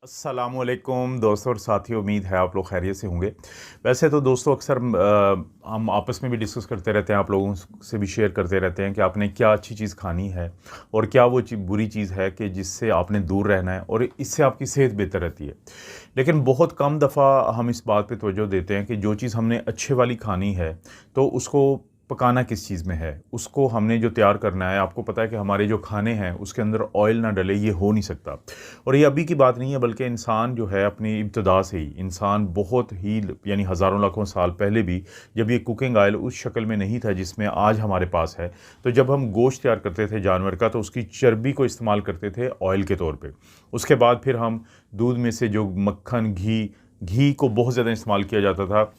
अस्सलामुअलैकुम दोस्तों और साथियों, उम्मीद है आप लोग खैरियत से होंगे। वैसे तो दोस्तों अक्सर हम आपस में भी डिस्कस करते रहते हैं, आप लोगों से भी शेयर करते रहते हैं कि आपने क्या अच्छी चीज़ खानी है और क्या वो बुरी चीज़ है कि जिससे आपने दूर रहना है और इससे आपकी सेहत बेहतर रहती है। लेकिन बहुत कम दफ़ा हम इस बात पे तवज्जो देते हैं कि जो चीज़ हमने अच्छे वाली खानी है तो उसको पकाना किस चीज़ में है, उसको हमने जो तैयार करना है। आपको पता है कि हमारे जो खाने हैं उसके अंदर ऑयल ना डले, ये हो नहीं सकता। और ये अभी की बात नहीं है, बल्कि इंसान जो है अपनी इब्तिदा से ही इंसान बहुत ही यानी हज़ारों लाखों साल पहले भी जब ये कुकिंग ऑयल उस शक्ल में नहीं था जिसमें आज हमारे पास है, तो जब हम गोश्त तैयार करते थे जानवर का तो उसकी चर्बी को इस्तेमाल करते थे ऑयल के तौर पे। उसके बाद फिर हम दूध में से जो मक्खन, घी घी को बहुत ज़्यादा इस्तेमाल किया जाता था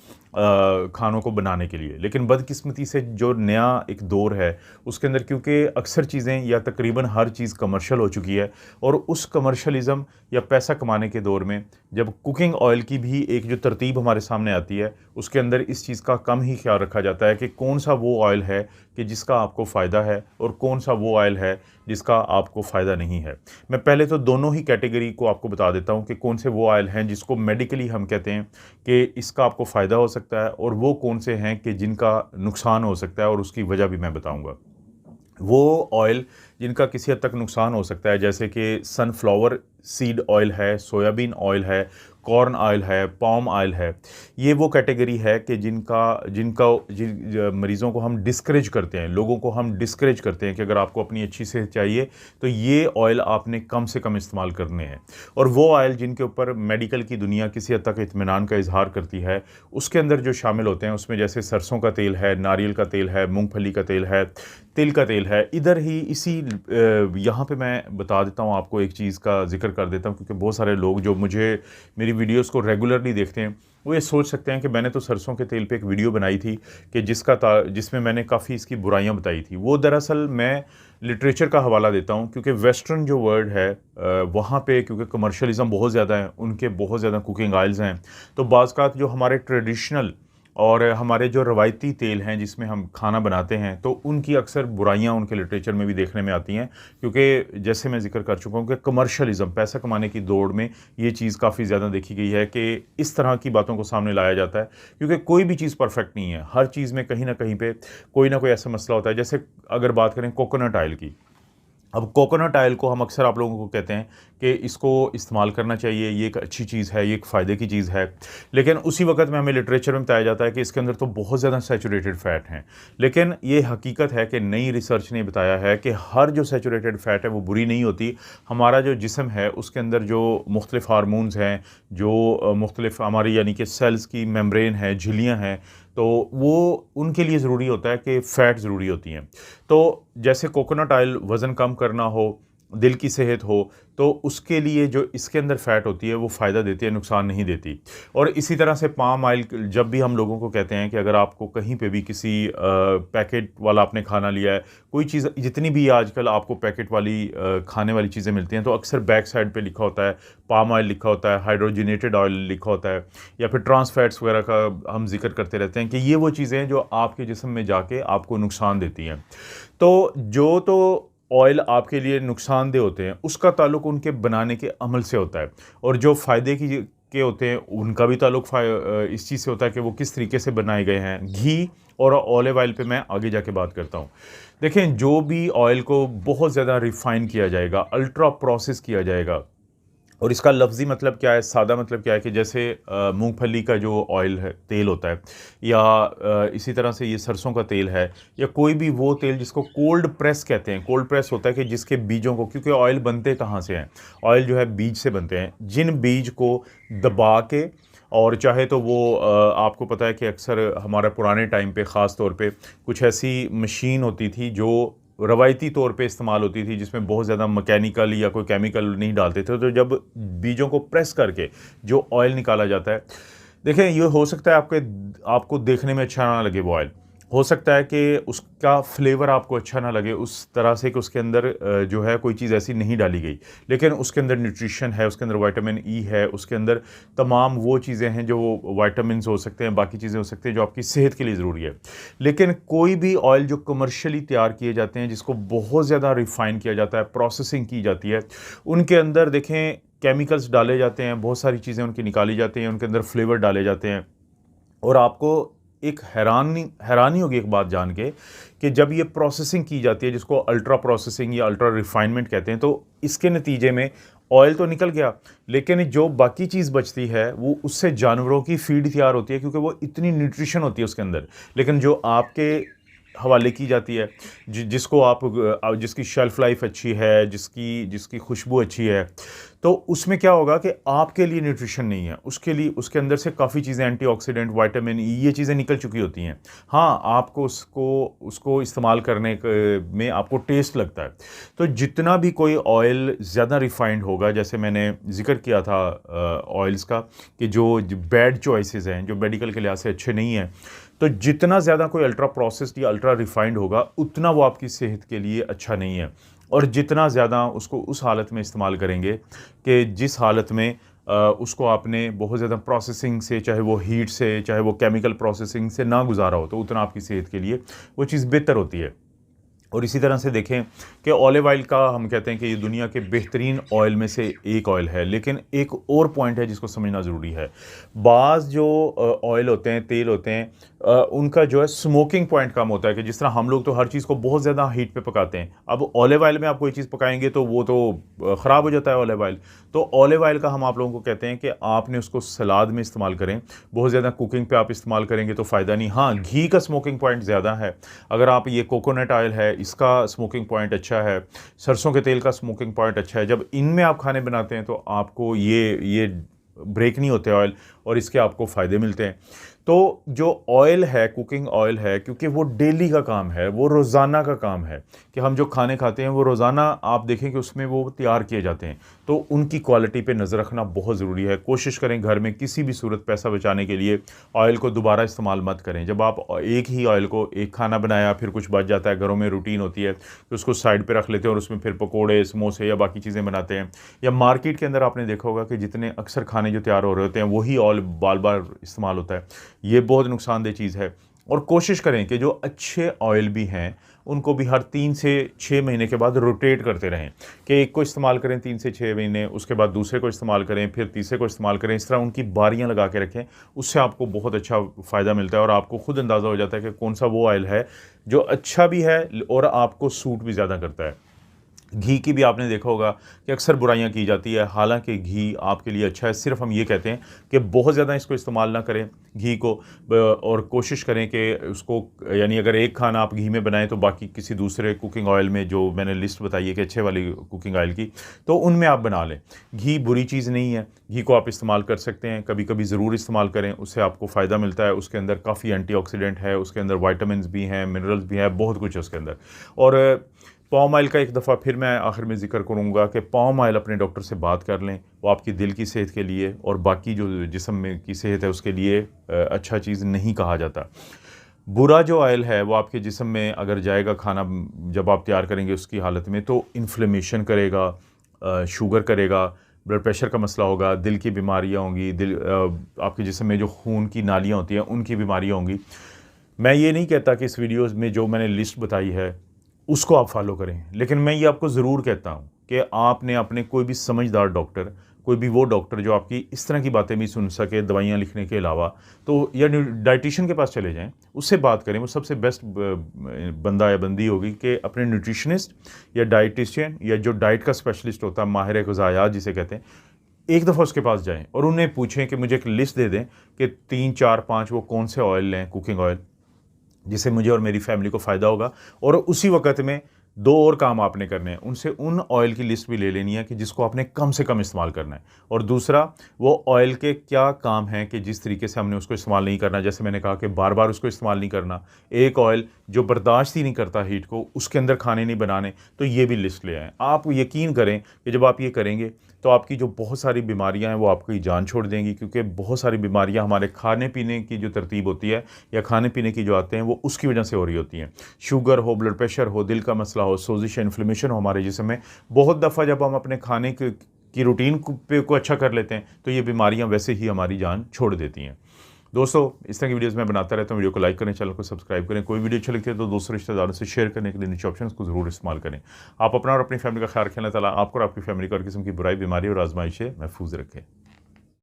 खानों को बनाने के लिए। लेकिन बदकिस्मती से जो नया एक दौर है उसके अंदर, क्योंकि अक्सर चीज़ें या तकरीबन हर चीज़ कमर्शियल हो चुकी है, और उस कमर्शलिज़म या पैसा कमाने के दौर में जब कुकिंग ऑयल की भी एक जो तरतीब हमारे सामने आती है उसके अंदर इस चीज़ का कम ही ख्याल रखा जाता है कि कौन सा वो ऑयल है कि जिसका आपको फ़ायदा है और कौन सा वो ऑयल है जिसका आपको फ़ायदा नहीं है। मैं पहले तो दोनों ही कैटेगरी को आपको बता देता हूँ कि कौन से वो ऑयल हैं जिसको मेडिकली हम कहते हैं कि इसका आपको फ़ायदा हो सकता है, और वो कौन से हैं कि जिनका नुकसान हो सकता है, और उसकी वजह भी मैं बताऊँगा। वो ऑयल जिनका किसी हद तक नुकसान हो सकता है, जैसे कि सनफ्लावर सीड ऑयल है, सोयाबीन ऑयल है, कॉर्न ऑयल है, पाम ऑयल है। ये वो कैटेगरी है कि जिनका जिनका मरीज़ों को हम डिस्करेज करते हैं, लोगों को हम डिस्करेज करते हैं कि अगर आपको अपनी अच्छी सेहत चाहिए तो ये ऑयल आपने कम से कम इस्तेमाल करने हैं। और वो ऑयल जिनके ऊपर मेडिकल की दुनिया किसी हद तक इत्मीनान का इजहार करती है, उसके अंदर जो शामिल होते हैं उसमें जैसे सरसों का तेल है, नारियल का तेल है, मूंगफली का तेल है, तिल का तेल है। इधर ही इसी यहाँ पे मैं बता देता हूँ आपको, एक चीज़ का ज़िक्र कर देता हूँ, क्योंकि बहुत सारे लोग जो मुझे मेरी वीडियोस को रेगुलरली देखते हैं वो ये सोच सकते हैं कि मैंने तो सरसों के तेल पे एक वीडियो बनाई थी कि जिसमें मैंने काफ़ी इसकी बुराइयां बताई थी। वो दरअसल मैं लिटरेचर का हवाला देता हूँ, क्योंकि वेस्टर्न जो वर्ल्ड है वहाँ पे क्योंकि कमर्शलिज्म बहुत ज़्यादा है, उनके बहुत ज़्यादा कुकिंग ऑयल्स हैं। तो बाज़ जो हमारे ट्रेडिशनल और हमारे जो रवायती तेल हैं जिसमें हम खाना बनाते हैं, तो उनकी अक्सर बुराइयां उनके लिटरेचर में भी देखने में आती हैं, क्योंकि जैसे मैं ज़िक्र कर चुका हूं कि कमर्शलिज्म, पैसा कमाने की दौड़ में ये चीज़ काफ़ी ज़्यादा देखी गई है कि इस तरह की बातों को सामने लाया जाता है। क्योंकि कोई भी चीज़ परफेक्ट नहीं है, हर चीज़ में कहीं ना कहीं पे कोई ना कोई ऐसा मसला होता है। जैसे अगर बात करें कोकोनट ऑयल की, अब कोकोनट ऑयल को हम अक्सर आप लोगों को कहते हैं कि इसको इस्तेमाल करना चाहिए, ये एक अच्छी चीज़ है, ये एक फ़ायदे की चीज़ है। लेकिन उसी वक्त में हमें लिटरेचर में बताया जाता है कि इसके अंदर तो बहुत ज़्यादा सैचुरेटेड फ़ैट हैं। लेकिन ये हकीकत है कि नई रिसर्च ने बताया है कि हर जो सैचुरेटेड फ़ैट है वो बुरी नहीं होती। हमारा जो जिस्म है उसके अंदर जो मुख्तलिफ़ हार्मोन्स हैं, जो मुख्तलिफ़ हमारी यानी कि सेल्स की मेम्ब्रेन है, झिल्लियाँ हैं, तो वो उनके लिए ज़रूरी होता है कि फ़ैट ज़रूरी होती हैं। तो जैसे कोकोनट ऑयल वज़न कम करना हो, दिल की सेहत हो, तो उसके लिए जो इसके अंदर फ़ैट होती है वो फ़ायदा देती है, नुकसान नहीं देती। और इसी तरह से पाम ऑयल, जब भी हम लोगों को कहते हैं कि अगर आपको कहीं पे भी किसी पैकेट वाला आपने खाना लिया है, कोई चीज़ जितनी भी आजकल आपको पैकेट वाली खाने वाली चीज़ें मिलती हैं, तो अक्सर बैक साइड पे लिखा होता है पाम ऑयल, लिखा होता है हाइड्रोजनेटेड ऑयल लिखा होता है, या फिर ट्रांस फैट्स वगैरह का हम जिक्र करते रहते हैं कि ये वो चीज़ें हैं जो आपके जिस्म में जाके आपको नुकसान देती हैं। तो ऑयल आपके लिए नुकसानदेह होते हैं उसका ताल्लुक उनके बनाने के अमल से होता है, और जो फ़ायदे के होते हैं उनका भी ताल्लुक इस चीज़ से होता है कि वो किस तरीके से बनाए गए हैं। घी और ऑलिव ऑयल पे मैं आगे जाके बात करता हूँ। देखें, जो भी ऑयल को बहुत ज़्यादा रिफ़ाइन किया जाएगा, अल्ट्रा प्रोसेस किया जाएगा, और इसका लफ्ज़ी मतलब क्या है, सादा मतलब क्या है कि जैसे मूंगफली का जो ऑयल है, तेल होता है, या इसी तरह से ये सरसों का तेल है, या कोई भी वो तेल जिसको कोल्ड प्रेस कहते हैं। कोल्ड प्रेस होता है कि जिसके बीजों को, क्योंकि ऑयल बनते कहाँ से हैं, ऑयल जो है बीज से बनते हैं, जिन बीज को दबा के, और चाहे तो वो आपको पता है कि अक्सर हमारा पुराने टाइम पे ख़ास तौर पे कुछ ऐसी मशीन होती थी जो रवायती तौर पे इस्तेमाल होती थी, जिसमें बहुत ज़्यादा मैकेनिकल या कोई केमिकल नहीं डालते थे। तो जब बीजों को प्रेस करके जो ऑयल निकाला जाता है, देखें, ये हो सकता है आपको देखने में अच्छा ना लगे वो ऑयल, हो सकता है कि उसका फ्लेवर आपको अच्छा ना लगे उस तरह से कि उसके अंदर जो है कोई चीज़ ऐसी नहीं डाली गई, लेकिन उसके अंदर न्यूट्रिशन है, उसके अंदर विटामिन ई है, उसके अंदर तमाम वो चीज़ें हैं जो विटामिन हो सकते हैं, बाकी चीज़ें हो सकती हैं जो आपकी सेहत के लिए ज़रूरी है। लेकिन कोई भी ऑयल जो कमर्शियली तैयार किए जाते हैं, जिसको बहुत ज़्यादा रिफ़ाइन किया जाता है, प्रोसेसिंग की जाती है, उनके अंदर देखें केमिकल्स डाले जाते हैं, बहुत सारी चीज़ें उनकी निकाली जाती हैं, उनके अंदर फ्लेवर डाले जाते हैं। और आपको एक हैरानी होगी एक बात जान के कि जब ये प्रोसेसिंग की जाती है, जिसको अल्ट्रा प्रोसेसिंग या अल्ट्रा रिफाइनमेंट कहते हैं, तो इसके नतीजे में ऑयल तो निकल गया, लेकिन जो बाकी चीज़ बचती है वो उससे जानवरों की फीड तैयार होती है, क्योंकि वो इतनी न्यूट्रिशन होती है उसके अंदर। लेकिन जो आपके हवाले की जाती है, जिसको आप जिसकी शेल्फ़ लाइफ अच्छी है, जिसकी जिसकी खुशबू अच्छी है, तो उसमें क्या होगा कि आपके लिए न्यूट्रिशन नहीं है, उसके लिए उसके अंदर से काफ़ी चीज़ें एंटीऑक्सीडेंट, विटामिन ई, ये चीज़ें निकल चुकी होती हैं। हाँ, आपको उसको उसको इस्तेमाल करने में आपको टेस्ट लगता है। तो जितना भी कोई ऑयल ज़्यादा रिफाइंड होगा, जैसे मैंने जिक्र किया था ऑयल्स का, कि जो बैड चॉइसेस हैं, जो मेडिकल के लिहाज से अच्छे नहीं हैं, तो जितना ज़्यादा कोई अल्ट्रा प्रोसेस्ड या अल्ट्रा रिफाइंड होगा, उतना वो आपकी सेहत के लिए अच्छा नहीं है। और जितना ज़्यादा उसको उस हालत में इस्तेमाल करेंगे कि जिस हालत में उसको आपने बहुत ज़्यादा प्रोसेसिंग से, चाहे वो हीट से, चाहे वो केमिकल प्रोसेसिंग से ना गुजारा हो, तो उतना आपकी सेहत के लिए वो चीज़ बेहतर होती है। और इसी तरह से देखें कि ऑलिव ऑयल का हम कहते हैं कि ये दुनिया के बेहतरीन ऑयल में से एक ऑयल है, लेकिन एक और पॉइंट है जिसको समझना ज़रूरी है। बाज़ जो ऑयल होते हैं, तेल होते हैं, उनका जो है स्मोकिंग पॉइंट कम होता है, कि जिस तरह हम लोग तो हर चीज़ को बहुत ज़्यादा हीट पे पकाते हैं। अब ऑलिव ऑयल में आप कोई चीज़ पकाएंगे तो वो तो ख़राब हो जाता है ऑलिव ऑयल। तो ऑलिव ऑयल का हम आप लोगों को कहते हैं कि आपने उसको सलाद में इस्तेमाल करें, बहुत ज़्यादा कुकिंग पे आप इस्तेमाल करेंगे तो फ़ायदा नहीं। हाँ, घी का स्मोकिंग पॉइंट ज़्यादा है। अगर आप ये कोकोनट ऑयल है, इसका स्मोकिंग पॉइंट अच्छा है, सरसों के तेल का स्मोकिंग पॉइंट अच्छा है। जब इनमें आप खाने बनाते हैं तो आपको ये ब्रेक नहीं होते ऑयल, और इसके आपको फ़ायदे मिलते हैं। तो जो ऑयल है, कुकिंग ऑयल है, क्योंकि वो डेली का काम है, वो रोज़ाना का काम है, कि हम जो खाने खाते हैं वो रोज़ाना आप देखें कि उसमें वो तैयार किए जाते हैं, तो उनकी क्वालिटी पे नज़र रखना बहुत ज़रूरी है। कोशिश करें घर में किसी भी सूरत पैसा बचाने के लिए ऑयल को दोबारा इस्तेमाल मत करें। जब आप एक ही ऑयल को, एक खाना बनाया, फिर कुछ बच जाता है, घरों में रूटीन होती है, तो उसको साइड पे रख लेते हैं और उसमें फिर पकोड़े, समोसे या बाकी चीज़ें बनाते हैं। या मार्केट के अंदर आपने देखा होगा कि जितने अक्सर खाने जो तैयार हो रहे होते हैं वही ऑयल बार बार इस्तेमाल होता है। ये बहुत नुकसानदेह चीज़ है। और कोशिश करें कि जो अच्छे ऑयल भी हैं उनको भी हर 3 से 6 महीने के बाद रोटेट करते रहें, कि एक को इस्तेमाल करें 3 से 6 महीने, उसके बाद दूसरे को इस्तेमाल करें, फिर तीसरे को इस्तेमाल करें। इस तरह उनकी बारियां लगा के रखें, उससे आपको बहुत अच्छा फ़ायदा मिलता है और आपको खुद अंदाज़ा हो जाता है कि कौन सा वो ऑयल है जो अच्छा भी है और आपको सूट भी ज़्यादा करता है। घी की भी आपने देखा होगा कि अक्सर बुराइयां की जाती है, हालांकि घी आपके लिए अच्छा है। सिर्फ हम ये कहते हैं कि बहुत ज़्यादा इसको इस्तेमाल ना करें घी को, और कोशिश करें कि उसको, यानी अगर एक खाना आप घी में बनाएं तो बाकी किसी दूसरे कुकिंग ऑयल में, जो मैंने लिस्ट बताई है कि अच्छे वाली कुकिंग ऑयल की, तो उनमें आप बना लें। घी बुरी चीज़ नहीं है, घी को आप इस्तेमाल कर सकते हैं, कभी कभी ज़रूर इस्तेमाल करें, उससे आपको फ़ायदा मिलता है। उसके अंदर काफ़ी एंटीऑक्सीडेंट है, उसके अंदर वाइटामिन भी हैं, मिनरल्स भी हैं, बहुत कुछ है उसके अंदर। और पाम ऑयल का एक दफ़ा फिर मैं आखिर में ज़िक्र करूँगा कि पाम ऑयल अपने डॉक्टर से बात कर लें, वो आपकी दिल की सेहत के लिए और बाकी जो जिस्म में की सेहत है उसके लिए अच्छा चीज़ नहीं कहा जाता। बुरा जो ऑयल है वो आपके जिस्म में अगर जाएगा, खाना जब आप तैयार करेंगे उसकी हालत में, तो इन्फ्लेमेशन करेगा, शुगर करेगा, ब्लड प्रेशर का मसला होगा, दिल की बीमारियाँ होंगी, आपके जिस्म में जो खून की नालियाँ होती हैं उनकी बीमारियाँ होंगी। मैं ये नहीं कहता कि इस वीडियोज़ में जो मैंने लिस्ट बताई है उसको आप फॉलो करें, लेकिन मैं ये आपको ज़रूर कहता हूँ कि आपने अपने कोई भी समझदार डॉक्टर, कोई भी वो डॉक्टर जो आपकी इस तरह की बातें भी सुन सके दवाइयाँ लिखने के अलावा, तो या डाइटिशियन के पास चले जाएं, उससे बात करें। वो सबसे बेस्ट बंदा या बंदी होगी कि अपने न्यूट्रिशनिस्ट या डाइटिशियन या जो डाइट का स्पेशलिस्ट होता है, माहिर ग़िज़ायात जिसे कहते हैं, एक दफ़ा उसके पास जाएं और उन्हें पूछें कि मुझे एक लिस्ट दे दें कि 3, 4, 5 वो कौन से ऑयल लें, कुकिंग ऑयल, जिससे मुझे और मेरी फैमिली को फ़ायदा होगा। और उसी वक़्त में 2 और काम आपने करने हैं। उनसे उन ऑयल की लिस्ट भी ले लेनी है कि जिसको आपने कम से कम इस्तेमाल करना है, और दूसरा वो ऑयल के क्या काम हैं कि जिस तरीके से हमने उसको इस्तेमाल नहीं करना। जैसे मैंने कहा कि बार-बार उसको इस्तेमाल नहीं करना। एक ऑयल जो बर्दाश्त ही नहीं करता हीट को, उसके अंदर खाने नहीं बनाने, तो ये भी लिस्ट ले आएँ। आप यकीन करें कि जब आप ये करेंगे तो आपकी जो बहुत सारी बीमारियां हैं वो आपकी जान छोड़ देंगी, क्योंकि बहुत सारी बीमारियां हमारे खाने पीने की जो तरतीब होती है या खाने पीने की जो आते हैं वो उसकी वजह से हो रही होती हैं। शुगर हो, ब्लड प्रेशर हो, दिल का मसला हो, सोजिश, इन्फ्लेमेशन हो हमारे जिस्म में, बहुत दफ़ा जब हम अपने खाने की रूटीन को अच्छा कर लेते हैं तो ये बीमारियां वैसे ही हमारी जान छोड़ देती हैं। दोस्तों इस तरह की वीडियोज़ मैं बनाता रहता हूँ। वीडियो को लाइक करें, चैनल को सब्सक्राइब करें। कोई वीडियो अच्छी लगती है तो दोस्तों रिश्तेदारों से शेयर करने के लिए नीचे ऑप्शन को ज़रूर इस्तेमाल करें। आप अपना और अपनी फैमिली का ख्याल रखें। अल्लाह ताला आपको और आपकी फैमिली को हर किस्म की बुराई, बीमारी और आजमाइश से महफूज रखें।